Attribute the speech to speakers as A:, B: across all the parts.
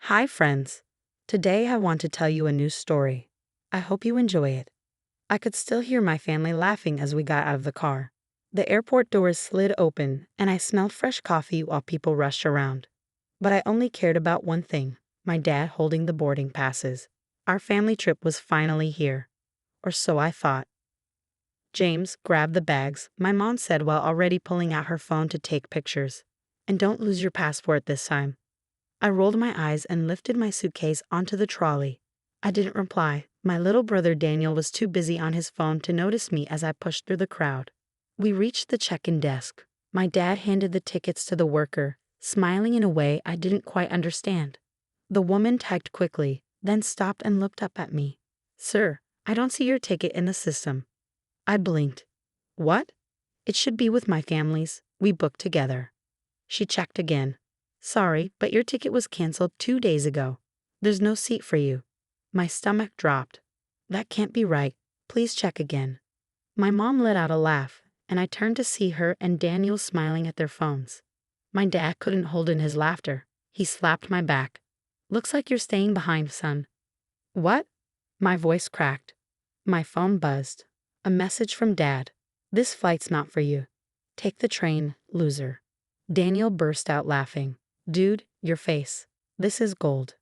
A: Hi, friends. Today I want to tell you a new story. I hope you enjoy it. I could still hear my family laughing as we got out of the car. The airport doors slid open, and I smelled fresh coffee while people rushed around. But I only cared about one thing: my dad holding the boarding passes. Our family trip was finally here. Or so I thought. James, grab the bags, my mom said while already pulling out her phone to take pictures. And don't lose your passport this time. I rolled my eyes and lifted my suitcase onto the trolley. I didn't reply. My little brother Daniel was too busy on his phone to notice me as I pushed through the crowd. We reached the check-in desk. My dad handed the tickets to the worker, smiling in a way I didn't quite understand. The woman typed quickly, then stopped and looked up at me. "Sir, I don't see your ticket in the system." I blinked. "What?" "It should be with my family's. We booked together." She checked again. "Sorry, but your ticket was canceled 2 days ago. There's no seat for you." My stomach dropped. "That can't be right. Please check again." My mom let out a laugh, and I turned to see her and Daniel smiling at their phones. My dad couldn't hold in his laughter. He slapped my back. "Looks like you're staying behind, son." "What?" My voice cracked. My phone buzzed. A message from Dad. "This flight's not for you. Take the train, loser." Daniel burst out laughing. "Dude, your face. This is gold."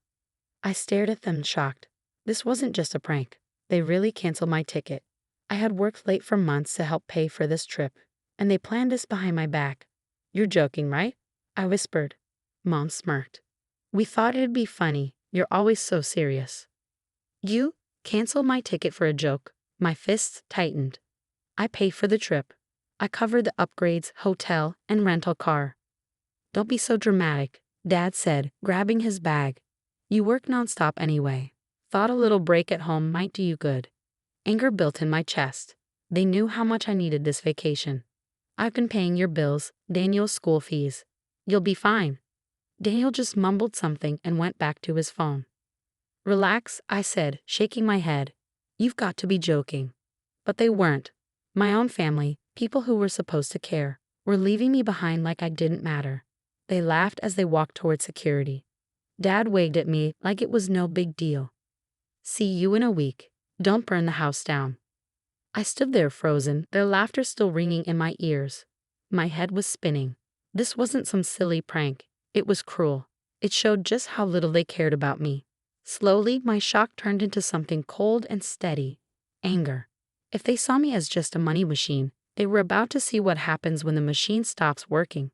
A: I stared at them shocked. This wasn't just a prank. They really canceled my ticket. I had worked late for months to help pay for this trip, and they planned this behind my back. "You're joking, right?" I whispered. Mom smirked. "We thought it'd be funny. You're always so serious." "You canceled my ticket for a joke." My fists tightened. "I paid for the trip. I covered the upgrades, hotel, and rental car." "Don't be so dramatic," Dad said, grabbing his bag. "You work nonstop anyway. Thought a little break at home might do you good." Anger built in my chest. They knew how much I needed this vacation. "I've been paying your bills, Daniel's school fees. You'll be fine." Daniel just mumbled something and went back to his phone. "Relax," I said, shaking my head. "You've got to be joking." But they weren't. My own family, people who were supposed to care, were leaving me behind like I didn't matter. They laughed as they walked toward security. Dad waved at me like it was no big deal. "See you in a week. Don't burn the house down." I stood there frozen, their laughter still ringing in my ears. My head was spinning. This wasn't some silly prank. It was cruel. It showed just how little they cared about me. Slowly, my shock turned into something cold and steady. Anger. If they saw me as just a money machine, they were about to see what happens when the machine stops working.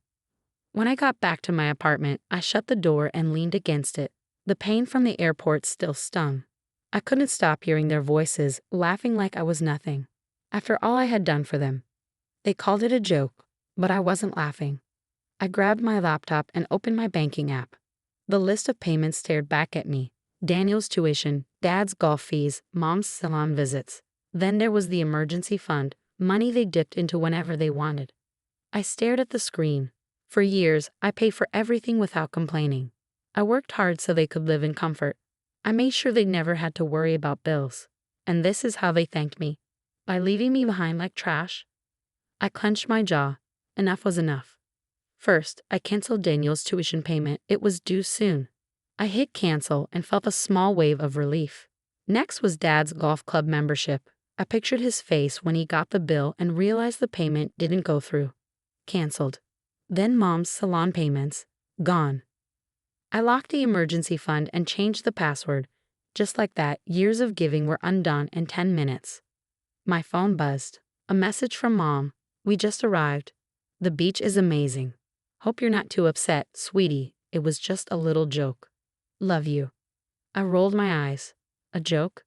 A: When I got back to my apartment, I shut the door and leaned against it. The pain from the airport still stung. I couldn't stop hearing their voices, laughing like I was nothing. After all I had done for them. They called it a joke, but I wasn't laughing. I grabbed my laptop and opened my banking app. The list of payments stared back at me. Daniel's tuition, Dad's golf fees, Mom's salon visits. Then there was the emergency fund, money they dipped into whenever they wanted. I stared at the screen. For years, I paid for everything without complaining. I worked hard so they could live in comfort. I made sure they never had to worry about bills. And this is how they thanked me. By leaving me behind like trash. I clenched my jaw. Enough was enough. First, I canceled Daniel's tuition payment. It was due soon. I hit cancel and felt a small wave of relief. Next was Dad's golf club membership. I pictured his face when he got the bill and realized the payment didn't go through. Canceled. Then Mom's salon payments. Gone. I locked the emergency fund and changed the password. Just like that, years of giving were undone in 10 minutes. My phone buzzed. A message from Mom. "We just arrived. The beach is amazing. Hope you're not too upset, sweetie. It was just a little joke. Love you." I rolled my eyes. A joke?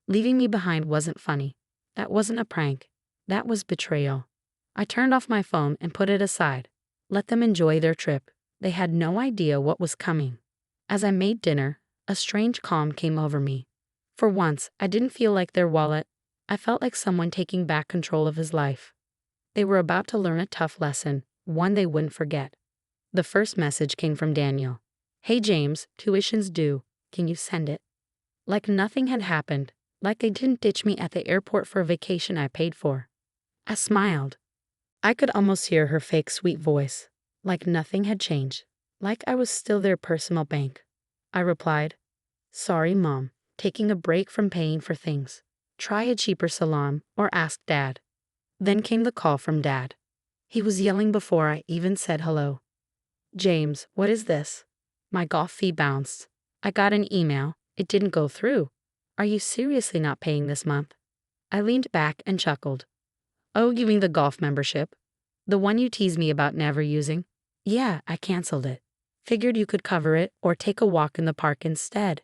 A: Leaving me behind wasn't funny. That wasn't a prank. That was betrayal. I turned off my phone and put it aside. Let them enjoy their trip. They had no idea what was coming. As I made dinner, a strange calm came over me. For once, I didn't feel like their wallet. I felt like someone taking back control of his life. They were about to learn a tough lesson, one they wouldn't forget. The first message came from Daniel. "Hey James, tuition's due. Can you send it?" Like nothing had happened, like they didn't ditch me at the airport for a vacation I paid for. I smiled. I could almost hear her fake sweet voice, like nothing had changed, like I was still their personal bank. I replied. Sorry, Mom. Taking a break from paying for things. Try a cheaper salon or ask Dad. Then came the call from Dad. He was yelling before I even said hello. James, what is this? My golf fee bounced. I got an email. It didn't go through. Are you seriously not paying this month? I leaned back and chuckled. Oh, you mean the golf membership? The one you teased me about never using? Yeah, I canceled it. Figured you could cover it or take a walk in the park instead.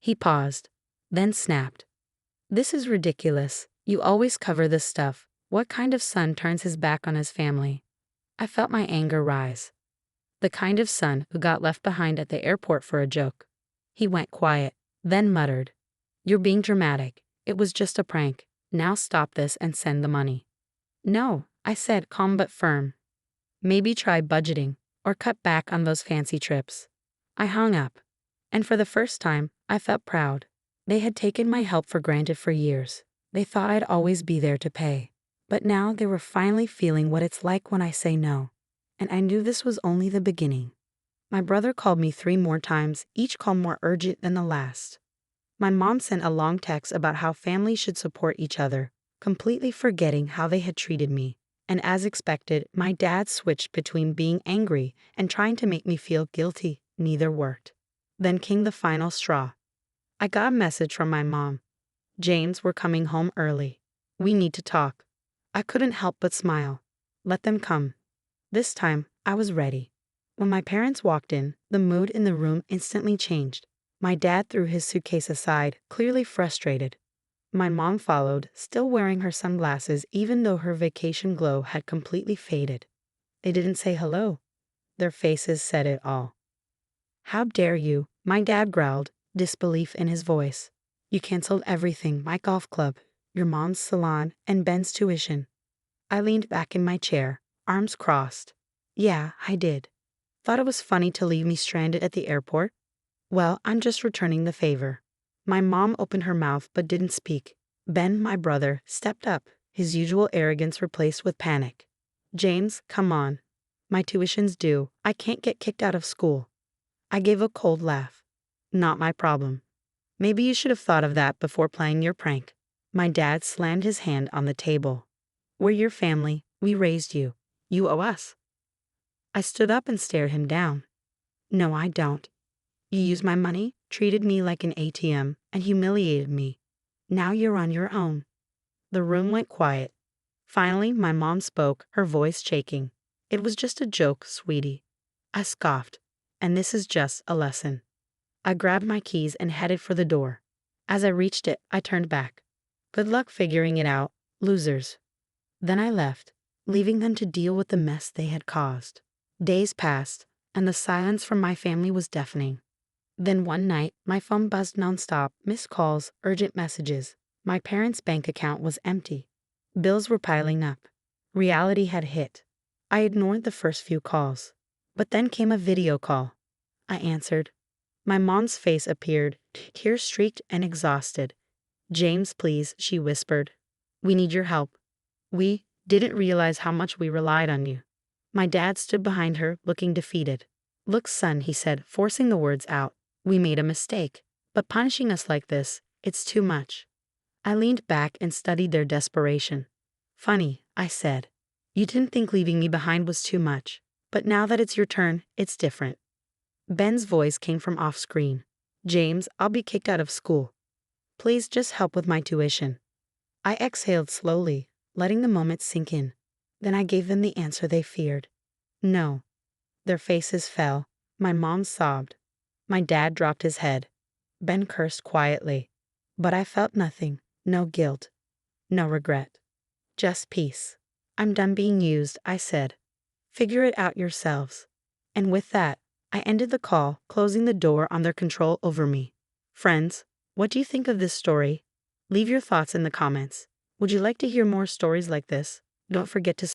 A: He paused, then snapped. This is ridiculous. You always cover this stuff. What kind of son turns his back on his family? I felt my anger rise. The kind of son who got left behind at the airport for a joke. He went quiet, then muttered. You're being dramatic. It was just a prank. Now stop this and send the money. No, I said, calm but firm. Maybe try budgeting, or cut back on those fancy trips. I hung up, and for the first time, I felt proud. They had taken my help for granted for years. They thought I'd always be there to pay. But now they were finally feeling what it's like when I say no. And I knew this was only the beginning. My brother called me 3 more times, each call more urgent than the last. My mom sent a long text about how families should support each other, completely forgetting how they had treated me. And as expected, my dad switched between being angry and trying to make me feel guilty. Neither worked. Then came the final straw. I got a message from my mom. James, we're coming home early. We need to talk. I couldn't help but smile. Let them come. This time, I was ready. When my parents walked in, the mood in the room instantly changed. My dad threw his suitcase aside, clearly frustrated. My mom followed, still wearing her sunglasses even though her vacation glow had completely faded. They didn't say hello. Their faces said it all. How dare you? My dad growled, disbelief in his voice. You canceled everything, my golf club, your mom's salon, and Ben's tuition. I leaned back in my chair, arms crossed. Yeah, I did. Thought it was funny to leave me stranded at the airport? Well, I'm just returning the favor. My mom opened her mouth but didn't speak. Ben, my brother, stepped up, his usual arrogance replaced with panic. James, come on. My tuition's due. I can't get kicked out of school. I gave a cold laugh. Not my problem. Maybe you should have thought of that before playing your prank. My dad slammed his hand on the table. We're your family. We raised you. You owe us. I stood up and stared him down. No, I don't. You used my money, treated me like an ATM, and humiliated me. Now you're on your own. The room went quiet. Finally, my mom spoke, her voice shaking. It was just a joke, sweetie. I scoffed. And this is just a lesson. I grabbed my keys and headed for the door. As I reached it, I turned back. Good luck figuring it out, losers. Then I left, leaving them to deal with the mess they had caused. Days passed, and the silence from my family was deafening. Then one night, my phone buzzed nonstop, missed calls, urgent messages. My parents' bank account was empty. Bills were piling up. Reality had hit. I ignored the first few calls. But then came a video call. I answered. My mom's face appeared, tear-streaked and exhausted. James, please, she whispered. We need your help. We didn't realize how much we relied on you. My dad stood behind her, looking defeated. Look, son, he said, forcing the words out. We made a mistake. But punishing us like this, it's too much. I leaned back and studied their desperation. Funny, I said. You didn't think leaving me behind was too much. But now that it's your turn, it's different. Ben's voice came from off-screen. James, I'll be kicked out of school. Please just help with my tuition. I exhaled slowly, letting the moment sink in. Then I gave them the answer they feared. No. Their faces fell. My mom sobbed. My dad dropped his head. Ben cursed quietly. But I felt nothing. No guilt. No regret. Just peace. I'm done being used, I said. Figure it out yourselves. And with that, I ended the call, closing the door on their control over me. Friends, what do you think of this story? Leave your thoughts in the comments. Would you like to hear more stories like this? Don't forget to